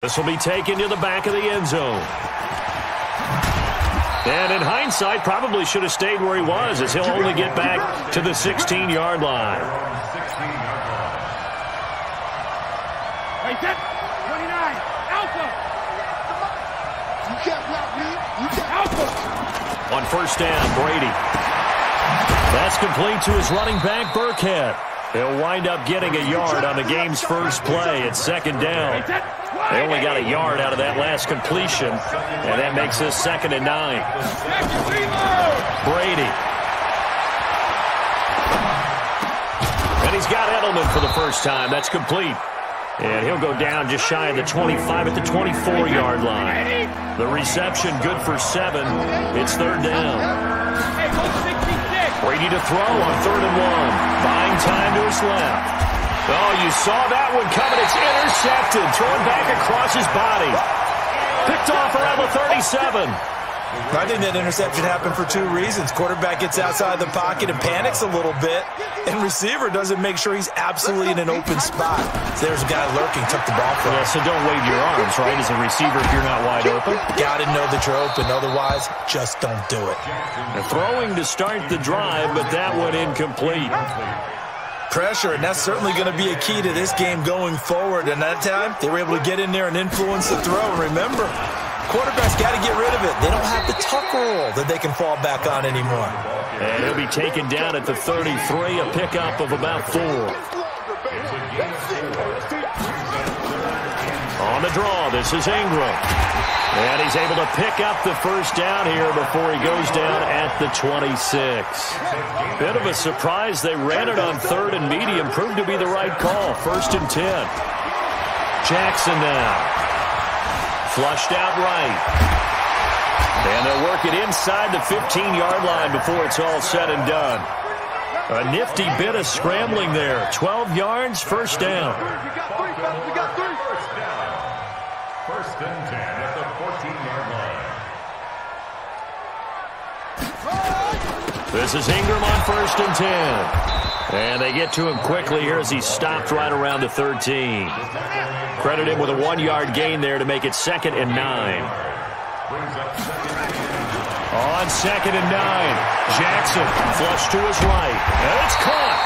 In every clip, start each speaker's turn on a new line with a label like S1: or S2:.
S1: This will be taken to the back of the end zone. And in hindsight, probably should have stayed where he was, as he'll only get back to the 16-yard line.
S2: Hey, set. 29. Alpha. You can't block me. You can't. Alpha.
S1: On first down, Brady. That's complete to his running back, Burkhead. He'll wind up getting a yard on the game's first play at second down. They only got a yard out of that last completion, and that makes this 2nd and 9. Brady. And he's got Edelman for the first time. That's complete. And he'll go down just shy of the 25 at the 24-yard line. The reception good for 7. It's 3rd down. Brady to throw on 3rd and 1. Buying time to his left. Oh, you saw that one coming. It's intercepted. Thrown back across his body. Picked off around the 37.
S3: I think that interception happened for 2 reasons. Quarterback gets outside the pocket and panics a little bit, and receiver doesn't make sure he's absolutely in an open spot. So there's a guy lurking, took the ball from him.
S1: Yeah, so don't wave your arms, right, as a receiver if you're not wide open.
S3: Got to know that you're open. Otherwise, just don't do it.
S1: And throwing to start the drive, but that one incomplete.
S3: Pressure, and that's certainly going to be a key to this game going forward. And that time, they were able to get in there and influence the throw. And remember, quarterbacks got to get rid of it. They don't have the tuck roll that they can fall back on anymore.
S1: And he'll be taken down at the 33, a pickup of about 4. On the draw, this is Ingram. And he's able to pick up the first down here before he goes down at the 26. Bit of a surprise. They ran it on 3rd and medium. Proved to be the right call. 1st and 10. Jackson now. Flushed out right. And they'll work it inside the 15-yard line before it's all said and done. A nifty bit of scrambling there. 12 yards, 1st down.
S2: We got 3.
S4: 1st and 10 at the 14-yard line.
S1: This is Ingram on 1st and 10. And they get to him quickly here as he stopped right around the 13. Credit him with a 1-yard gain there to make it 2nd and 9. On 2nd and 9, Jackson flush to his right. And it's caught.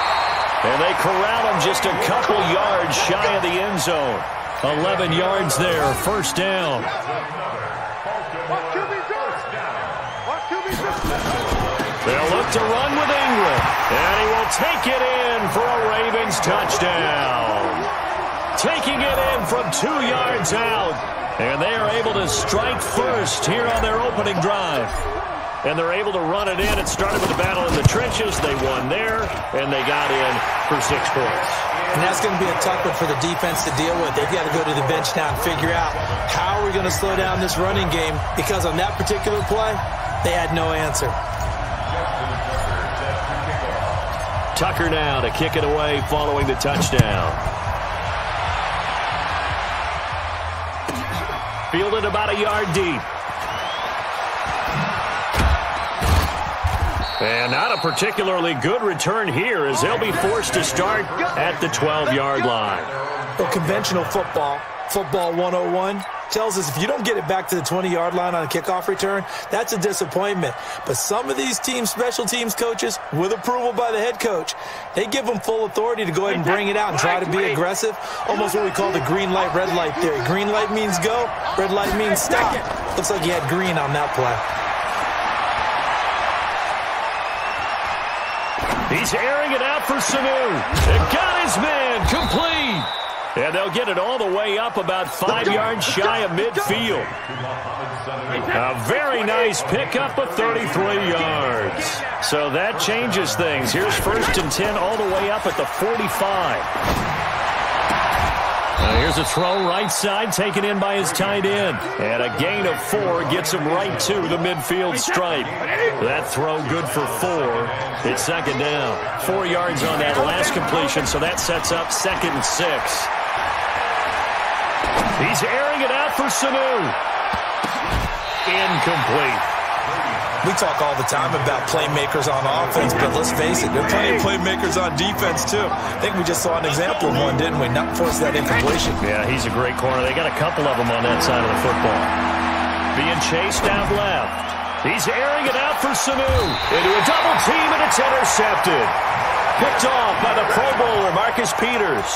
S1: And they corral him just a couple yards shy of the end zone. 11 yards there, 1st down. They'll look to run with Ingram. And he will take it in for a Ravens touchdown. Taking it in from 2 yards out. And they are able to strike first here on their opening drive. And they're able to run it in. It started with a battle in the trenches. They won there, and they got in for 6 points.
S3: And that's going to be a tough one for the defense to deal with. They've got to go to the bench now and figure out how are we going to slow down this running game, because on that particular play, they had no answer.
S1: Tucker now to kick it away following the touchdown. Fielded about a yard deep. And not a particularly good return here, as they'll be forced to start at the 12-yard line.
S3: Well, conventional football 101, tells us if you don't get it back to the 20-yard line on a kickoff return, that's a disappointment. But some of these teams, special teams coaches, with approval by the head coach, they give them full authority to go ahead and bring it out and try to be aggressive, almost what we call the green light, red light theory. Green light means go, red light means stop. Looks like you had green on that play.
S1: He's airing it out for Sanu. It got his man complete. And they'll get it all the way up about 5 yards shy of midfield. A very nice pickup of 33 yards. So that changes things. Here's 1st and 10 all the way up at the 45. Here's a throw right side taken in by his tight end. And a gain of 4 gets him right to the midfield stripe. That throw good for 4. It's 2nd down. 4 yards on that last completion, so that sets up 2nd and 6. He's airing it out for Sanu. Incomplete.
S3: We talk all the time about playmakers on offense, but let's face it, there are plenty of playmakers on defense, too. I think we just saw an example of one, didn't we? Not force that incompletion.
S1: Yeah, he's a great corner. They got a couple of them on that side of the football. Being chased out left. He's airing it out for Sanu. Into a double team, and it's intercepted. Picked off by the Pro Bowler, Marcus Peters.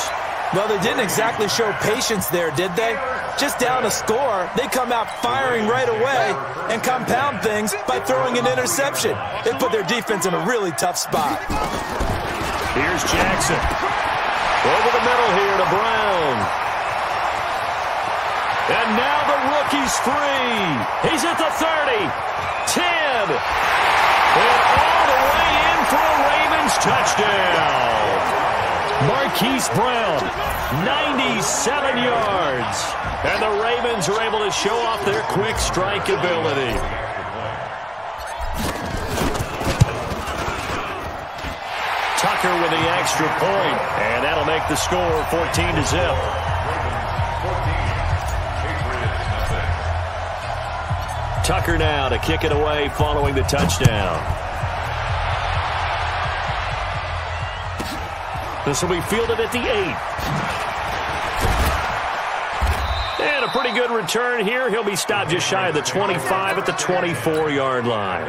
S3: Well, they didn't exactly show patience there, did they? Just down a score, they come out firing right away and compound things by throwing an interception. They put their defense in a really tough spot.
S1: Here's Jackson. Over the middle here to Brown. And now the rookie's free. He's at the 30, 10, and all the way in for a Ravens touchdown. Marquise Brown, 97 yards. And the Ravens are able to show off their quick strike ability. Tucker with the extra point, and that'll make the score 14-0. Tucker now to kick it away following the touchdown. This will be fielded at the 8. And a pretty good return here. He'll be stopped just shy of the 25 at the 24-yard line.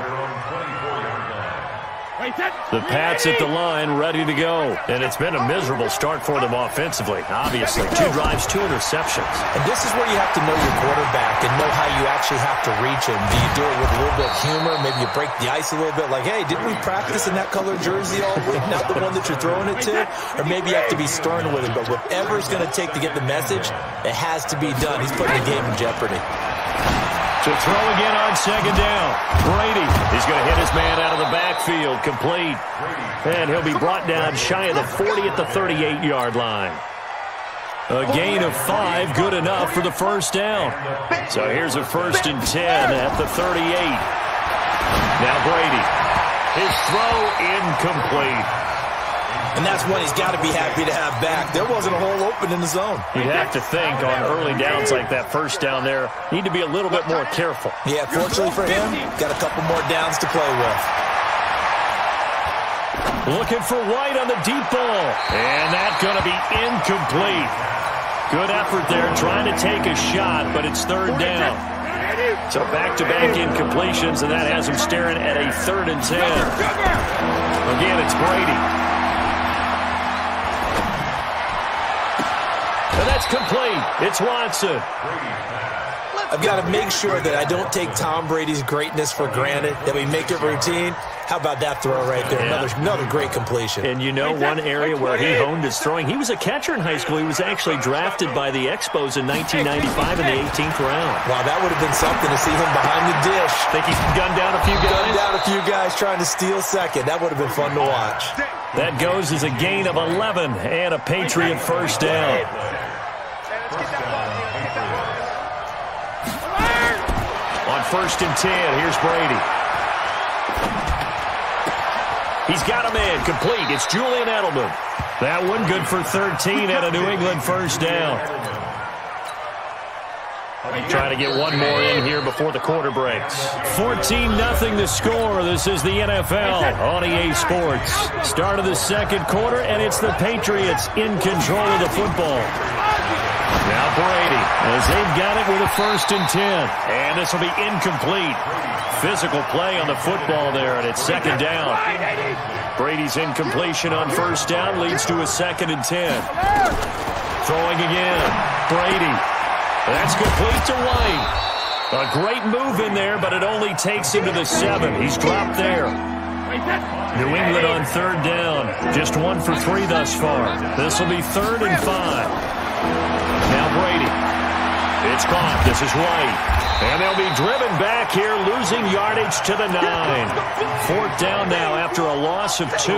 S1: The Pats at the line, ready to go. And it's been a miserable start for them offensively. Obviously, 2 drives, 2 interceptions.
S3: And this is where you have to know your quarterback and know how you actually have to reach him. Do you do it with a little bit of humor? Maybe you break the ice a little bit. Like, hey, didn't we practice in that color jersey all week? Not the one that you're throwing it to? Or maybe you have to be stern with him. But whatever it's going to take to get the message, it has to be done. He's putting the game in jeopardy.
S1: To throw again on second down. Brady is going to hit his man out of the backfield. Complete. And he'll be brought down shy of the 40 at the 38-yard line. A gain of 5, good enough for the first down. So here's a 1st and 10 at the 38. Now Brady. His throw incomplete.
S3: And that's one he's got to be happy to have back. There wasn't a hole open in the zone.
S1: You'd have to think on early downs like that first down there, need to be a little bit more careful.
S3: Yeah, fortunately for him, got a couple more downs to play with.
S1: Looking for White on the deep ball. And that's going to be incomplete. Good effort there, trying to take a shot, but it's 3rd down. So back-to-back incompletions, and that has him staring at a 3rd and 10. Again, it's Brady. And that's complete. It's Watson.
S3: I've got to make sure that I don't take Tom Brady's greatness for granted, that we make it routine. How about that throw right there? Yeah. Another great completion.
S1: And you know one area where he honed his throwing, he was a catcher in high school. He was actually drafted by the Expos in 1995 in the 18th round.
S3: Wow, that would have been something to see him behind the dish.
S1: Think he's gunned down a few guys?
S3: Gunned down a few guys trying to steal second. That would have been fun to watch.
S1: That goes as a gain of 11 and a Patriot 1st down. On 1st and 10, here's Brady. He's got a man complete. It's Julian Edelman. That one good for 13 and a New England 1st down. Trying to get one more in here before the quarter breaks. 14-0 the score. This is the NFL on EA Sports. Start of the 2nd quarter, and it's the Patriots in control of the football. Now Brady, as they've got it with a 1st and 10. And this will be incomplete. Physical play on the football there, and it's 2nd down. Brady's incompletion on 1st down leads to a 2nd and 10. Throwing again. Brady. That's complete to White. A great move in there, but it only takes him to the 7. He's dropped there. New England on 3rd down. Just 1 for 3 thus far. This will be 3rd and 5. Now Brady. It's caught. This is White. And they'll be driven back here, losing yardage to the 9. 4th down now after a loss of 2.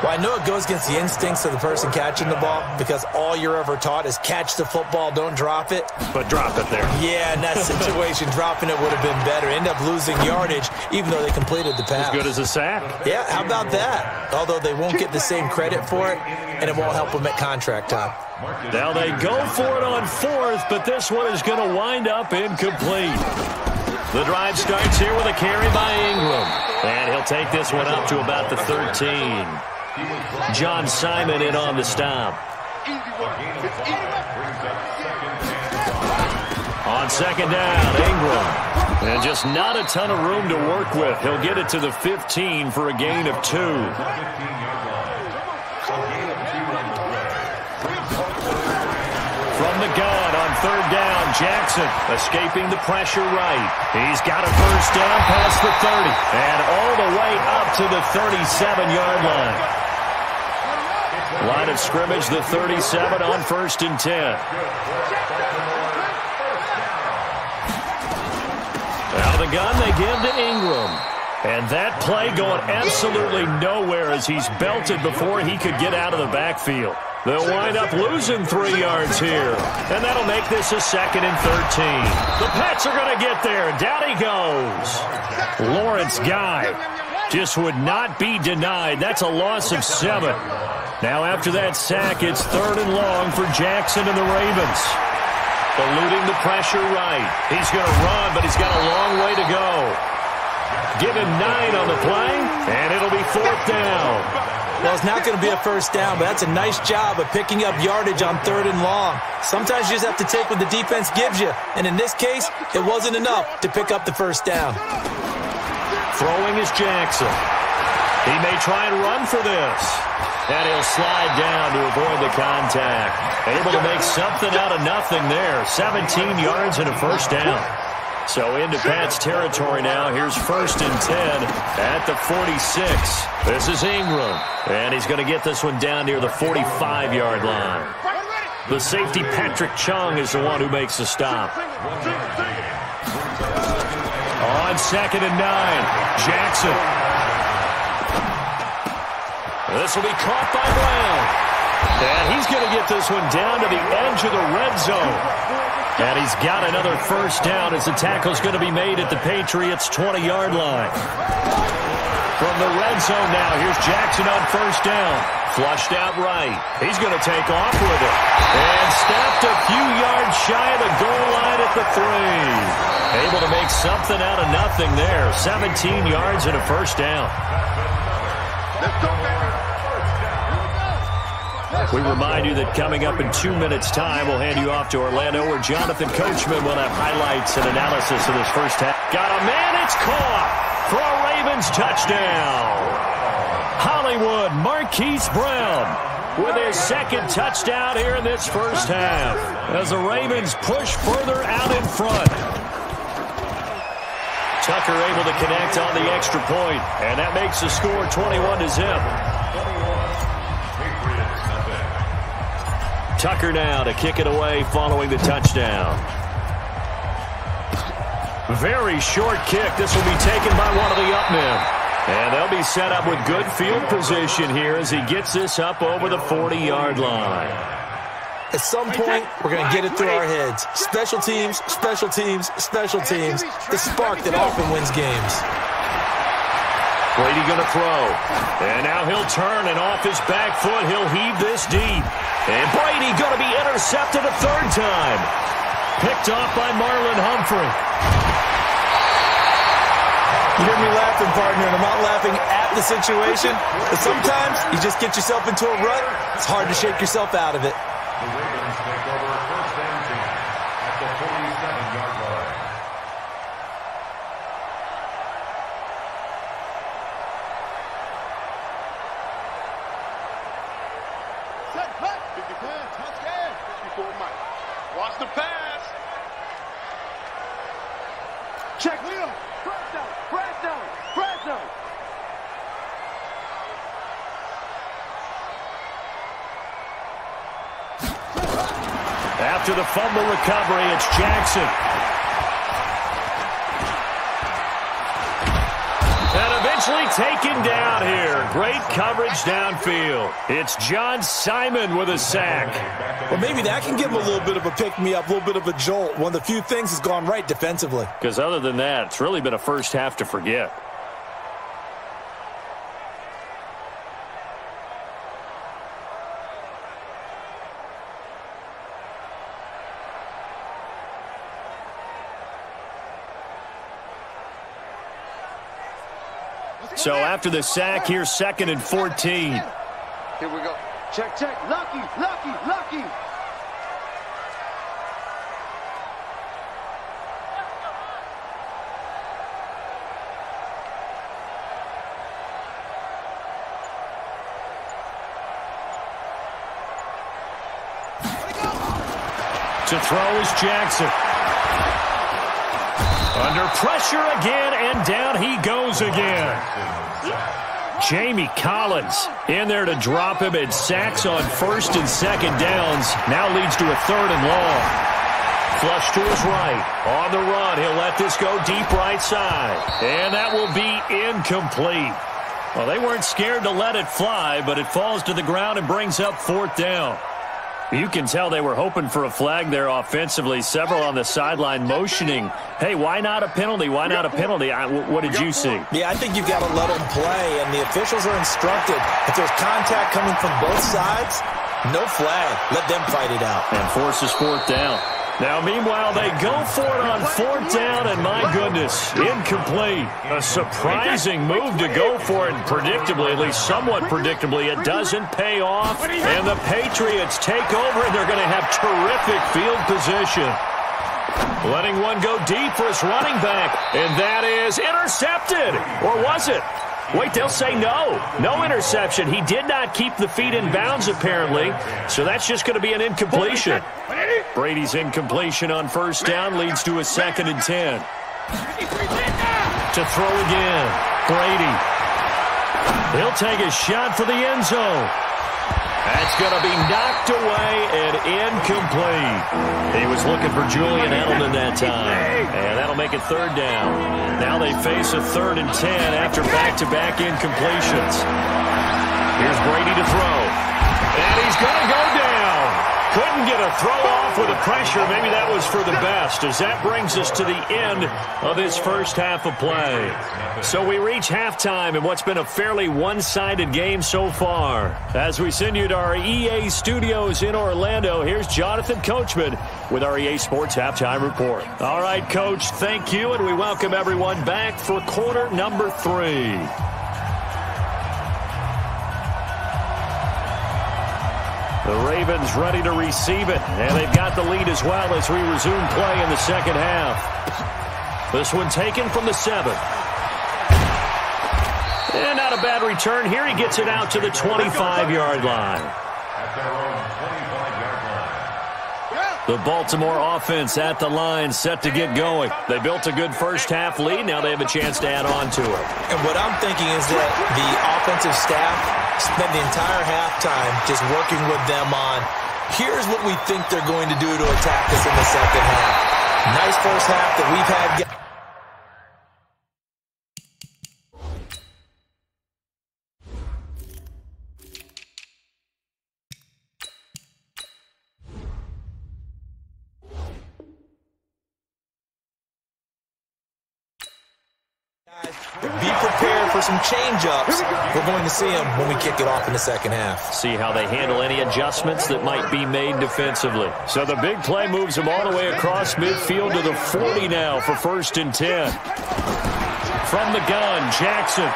S3: Well, I know it goes against the instincts of the person catching the ball because all you're ever taught is catch the football, don't drop it.
S1: But drop it there.
S3: Yeah, in that situation, dropping it would have been better. End up losing yardage even though they completed the pass.
S1: As good as a sack.
S3: Yeah, how about that? Although they won't get the same credit for it, and it won't help them at contract time.
S1: Now they go for it on fourth, but this one is going to wind up incomplete. The drive starts here with a carry by Ingram. And he'll take this one up to about the 13. John Simon in on the stop. On second down, Ingram. And just not a ton of room to work with. He'll get it to the 15 for a gain of 2. From the gun on third down, Jackson escaping the pressure right. He's got a first down past the 30 and all the way up to the 37-yard line. Line of scrimmage, the 37 on 1st and 10. Out of the gun, they give to Ingram. And that play going absolutely nowhere as he's belted before he could get out of the backfield. They'll wind up losing 3 yards here. And that'll make this a 2nd and 13. The Pats are going to get there. Down he goes. Lawrence Guy just would not be denied. That's a loss of 7. Now after that sack, it's 3rd and long for Jackson and the Ravens. Eluding the pressure right. He's going to run, but he's got a long way to go. Give him 9 on the play, and it'll be 4th down.
S3: Well, it's not going to be a first down, but that's a nice job of picking up yardage on 3rd and long. Sometimes you just have to take what the defense gives you, and in this case, it wasn't enough to pick up the first down.
S1: Throwing is Jackson. He may try and run for this. And he'll slide down to avoid the contact. Able to make something out of nothing there. 17 yards and a first down. So into Pat's territory now. Here's 1st and 10 at the 46. This is Ingram. And he's going to get this one down near the 45-yard line. The safety, Patrick Chung, is the one who makes the stop. On 2nd and 9, Jackson. This will be caught by Brown. And he's going to get this one down to the edge of the red zone. And he's got another first down as the tackle's going to be made at the Patriots' 20-yard line. From the red zone now, here's Jackson on first down. Flushed out right. He's going to take off with it. And stopped a few yards shy of the goal line at the 3. Able to make something out of nothing there. 17 yards and a first down.
S2: Let's go, baby.
S1: We remind you that coming up in 2 minutes' time, we'll hand you off to Orlando, where Jonathan Coachman will have highlights and analysis of this first half. Got a man, it's caught for a Ravens touchdown. Hollywood Marquise Brown with his 2nd touchdown here in this first half as the Ravens push further out in front. Tucker able to connect on the extra point, and that makes the score 21-0. Tucker now to kick it away following the touchdown. Very short kick. This will be taken by one of the up men. And they'll be set up with good field position here as he gets this up over the 40-yard line.
S3: At some point, we're going to get it through our heads. Special teams, special teams, special teams. The spark that often wins games.
S1: Brady going to throw. And now he'll turn, and off his back foot, he'll heave this deep. And Brady going to be intercepted a 3rd time. Picked off by Marlon Humphrey.
S3: You hear me laughing, partner, and I'm not laughing at the situation. But sometimes you just get yourself into a rut. It's hard to shake yourself out of it.
S4: The Ravens take over 1st and 10 at the 47-yard line.
S2: Set, cut. 50 pass, touchdown. 54 Mike. Watch the pass. Check Will. Press down, press down, press down.
S1: After the fumble recovery, it's Jackson. And Savagely taken down here. Great coverage downfield. It's John Simon with a sack.
S3: Well, maybe that can give him a little bit of a pick-me-up, a little bit of a jolt. One of the few things has gone right defensively.
S1: Because other than that, it's really been a first half to forget. So after the sack, here's 2nd and 14.
S2: Here we go. Check, check. Lucky, lucky, lucky.
S1: To throw is Jackson. Under pressure again, and down he goes again. Jamie Collins in there to drop him, and sacks on 1st and 2nd downs. Now leads to a 3rd and long. Flush to his right. On the run, he'll let this go deep right side. And that will be incomplete. Well, they weren't scared to let it fly, but it falls to the ground and brings up 4th down. You can tell they were hoping for a flag there offensively. Several on the sideline motioning, hey, why not a penalty? Why not a penalty? What did you see?
S3: Yeah, I think you've got to let them play, and the officials are instructed. If there's contact coming from both sides, no flag. Let them fight it out.
S1: And forces 4th down. Now, meanwhile, they go for it on 4th down, and my goodness, incomplete. A surprising move to go for it, and predictably, at least somewhat predictably, it doesn't pay off. And the Patriots take over, and they're going to have terrific field position. Letting one go deep for his running back, and that is intercepted. Or was it? Wait, they'll say no. No interception. He did not keep the feet in bounds, apparently, so that's just going to be an incompletion. Brady's incompletion on 1st down leads to a 2nd and 10. To throw again. Brady. He'll take a shot for the end zone. That's going to be knocked away and incomplete. He was looking for Julian Edelman that time. And that'll make it 3rd down. Now they face a 3rd and 10 after back-to-back incompletions. Here's Brady to throw. And he's going to go down. Couldn't get a throw off with the pressure. Maybe that was for the best, as that brings us to the end of this first half of play. So we reach halftime in what's been a fairly one-sided game so far. As we send you to our EA studios in Orlando, here's Jonathan Coachman with our EA Sports Halftime Report. All right, Coach, thank you, and we welcome everyone back for quarter number 3. The Ravens ready to receive it, and they've got the lead as well as we resume play in the second half. This one taken from the 7. And not a bad return here. He gets it out to the 25-yard line. The Baltimore offense at the line, set to get going. They built a good first half lead. Now they have a chance to add on to it.
S3: And what I'm thinking is that the offensive staff spent the entire halftime just working with them on, here's what we think they're going to do to attack us in the second half. Nice first half that we've had. Be prepared for some change-ups. We're going to see them when we kick it off in the second half.
S1: See how they handle any adjustments that might be made defensively. So the big play moves them all the way across midfield to the 40 now for 1st and 10. From the gun, Jackson.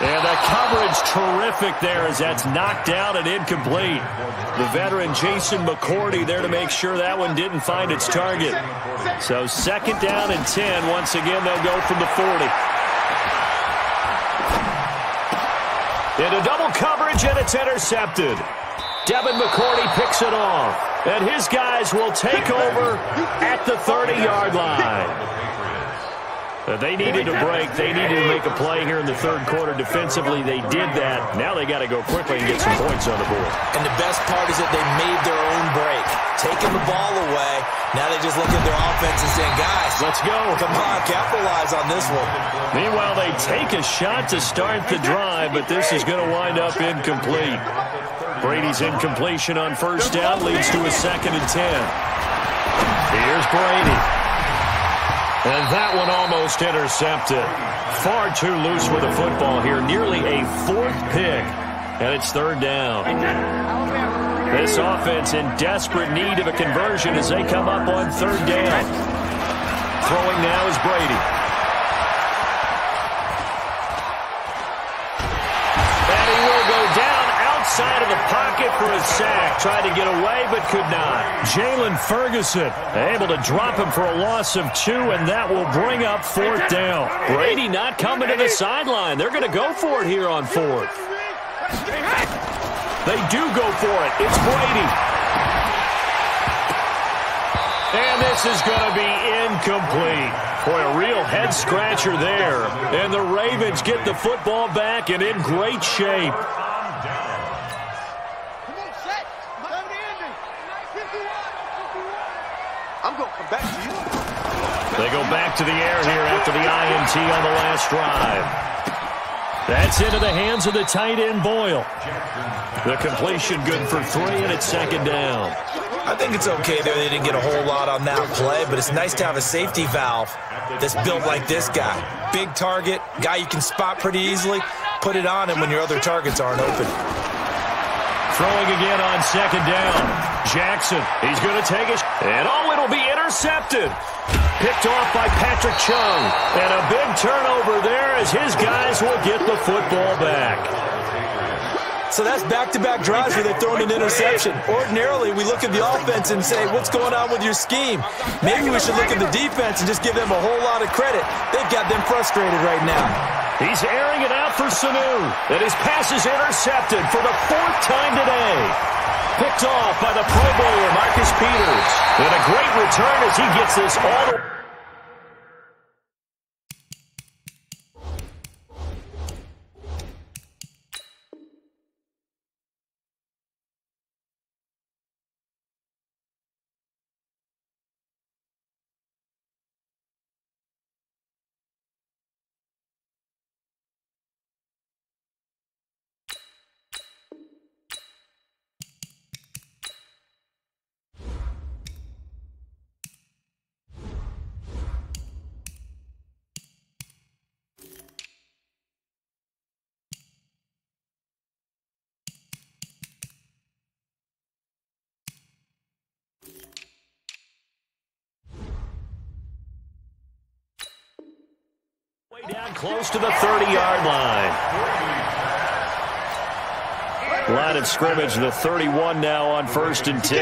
S1: And the coverage terrific there as that's knocked down and incomplete. The veteran Jason McCourty there to make sure that one didn't find its target. So 2nd down and 10. Once again, they'll go from the 40. Into double coverage, and it's intercepted. Devin McCourty picks it off. And his guys will take over at the 30-yard line. They needed a break. They needed to make a play here in the third quarter. Defensively, they did that. Now they got to go quickly and get some points on the board.
S3: And the best part is that they made their own break. Taking the ball away, now they just look at their offense and saying, guys,
S1: let's go.
S3: Come on, capitalize on this one.
S1: Meanwhile, they take a shot to start the drive, but this is going to wind up incomplete. Brady's incompletion on first down leads to a 2nd and 10. Here's Brady. And that one almost intercepted. Far too loose with the football here. Nearly a 4th pick. And it's 3rd down. This offense in desperate need of a conversion as they come up on 3rd down. Throwing now is Brady. And he will go down outside of the pocket for a sack. Tried to get away but could not. Jalen Ferguson able to drop him for a loss of 2, and that will bring up 4th down. Brady not coming to the sideline. They're going to go for it here on 4th. They do go for it. It's Brady. And this is going to be incomplete. Boy, a real head-scratcher there. And the Ravens get the football back and in great shape.
S2: I'm going to come back to you.
S1: They go back to the air here after the INT on the last drive. That's into the hands of the tight end, Boyle. The completion good for 3, and it's 2nd down.
S3: I think it's okay there. They didn't get a whole lot on that play, but it's nice to have a safety valve that's built like this guy. Big target, guy you can spot pretty easily. Put it on him when your other targets aren't open.
S1: Throwing again on 2nd down. Jackson, he's going to take it. And it'll be intercepted. Picked off by Patrick Chung. And a big turnover there as his guys will get the football back.
S3: So that's back-to-back drives where they're throwing an interception. Ordinarily, we look at the offense and say, what's going on with your scheme? Maybe we should look at the defense and just give them a whole lot of credit. They've got them frustrated right now.
S1: He's airing it out for Sanu. And his pass is intercepted for the 4th time today. Picked off by the Pro Bowler, Marcus Peters. And a great return as he gets this all the way. Way down close to the 30-yard line. Line of scrimmage, the 31 now on 1st and 10.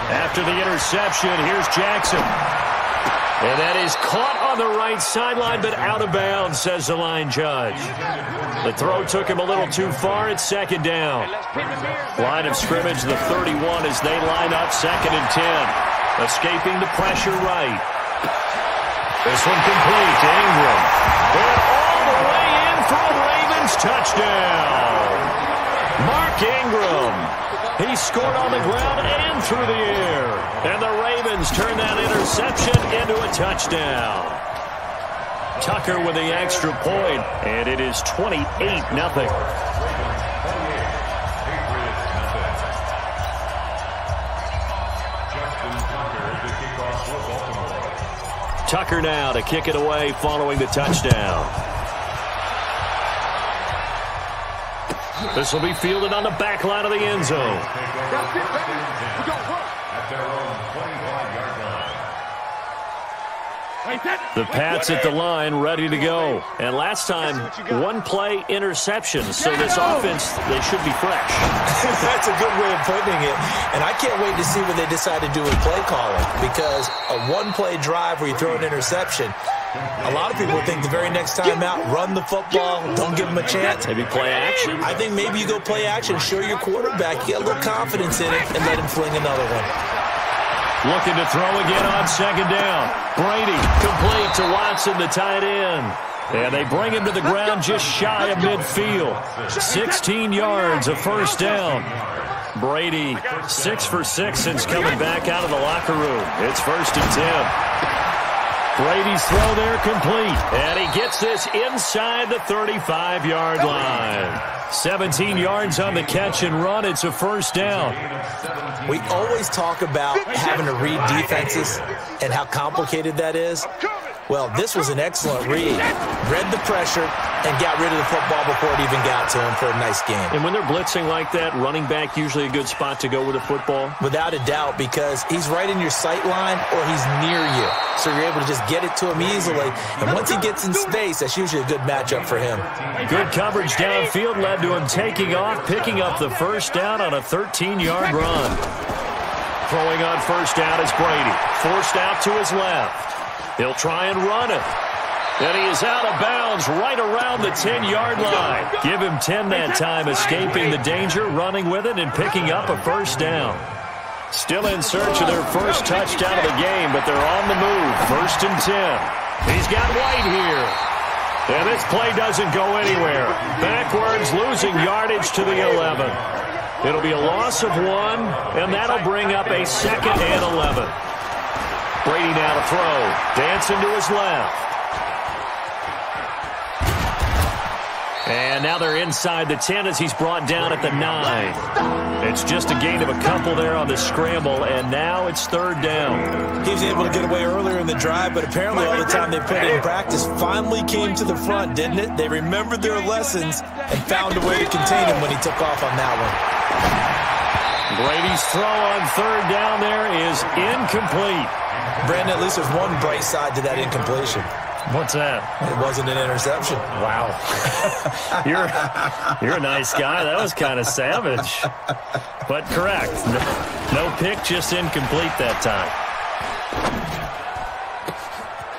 S1: After the interception, here's Jackson. And that is caught on the right sideline, but out of bounds, says the line judge. The throw took him a little too far. It's 2nd down. Line of scrimmage, the 31 as they line up 2nd and 10. Escaping the pressure right. This one complete to Ingram. And all the way in for a Ravens touchdown. Mark Ingram. He scored on the ground and through the air. And the Ravens turn that interception into a touchdown. Tucker with the extra point, and it is 28-0. Tucker now to kick it away following the touchdown. This will be fielded on the back line of the end zone. The Pats at the line, ready to go. And last time, 1-play interception. So this offense, they should be fresh.
S3: That's a good way of putting it. And I can't wait to see what they decide to do with play calling. Because a 1-play drive where you throw an interception, a lot of people think the very next time out, run the football, don't give them a chance.
S1: Maybe play action.
S3: I think maybe you go play action, show your quarterback, get a little confidence in it, and let him fling another one.
S1: Looking to throw again on second down. Brady complete to Watson, the tight end. And they bring him to the ground just shy of midfield. 16 yards, a first down. Brady 6 for 6 since coming back out of the locker room. It's 1st and 10. Brady's throw there complete. And he gets this inside the 35-yard line. 17 yards on the catch and run. It's a first down.
S3: We always talk about having to read defenses and how complicated that is. Well, this was an excellent read. Read the pressure and got rid of the football before it even got to him for a nice game.
S1: And when they're blitzing like that, running back usually a good spot to go with the football?
S3: Without a doubt, because he's right in your sight line or he's near you. So you're able to just get it to him easily. And once he gets in space, that's usually a good matchup for him.
S1: Good coverage downfield led to him taking off, picking up the first down on a 13-yard run. Throwing on first down is Brady. Forced out to his left. He'll try and run it. And he is out of bounds right around the 10-yard line. Give him 10 that time, escaping the danger, running with it, and picking up a first down. Still in search of their first touchdown of the game, but they're on the move. 1st and 10. He's got White here. And this play doesn't go anywhere. Backwards, losing yardage to the 11. It'll be a loss of 1, and that'll bring up a 2nd and 11. Brady now to throw. Dancing to his left. And now they're inside the 10 as he's brought down at the 9. It's just a gain of a couple there on the scramble, and now it's 3rd down.
S3: He was able to get away earlier in the drive, but apparently all the time they put it in practice finally came to the front, didn't it? They remembered their lessons and found a way to contain him when he took off on that one.
S1: Brady's throw on 3rd down there is incomplete.
S3: Brandon, at least there's one bright side to that incompletion.
S1: What's that?
S3: It wasn't an interception.
S1: Wow. You're a nice guy. That was kind of savage. But correct. No pick, just incomplete that time.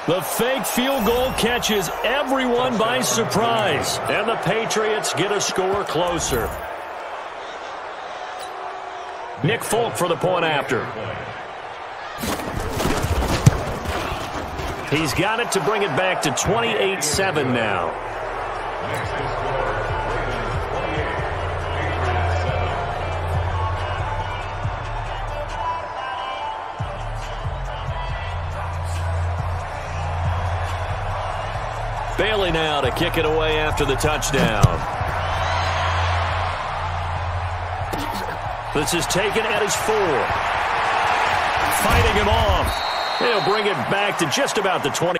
S1: The fake field goal catches everyone by surprise. And the Patriots get a score closer. Nick Folk for the point after. He's got it to bring it back to 28-7 now. Bailey now to kick it away after the touchdown. This is taken at his 4. Fighting him off. They'll bring it back to just about the 20.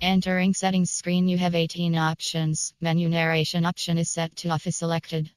S5: Entering settings screen, you have 18 options. Menu narration option is set to off is selected.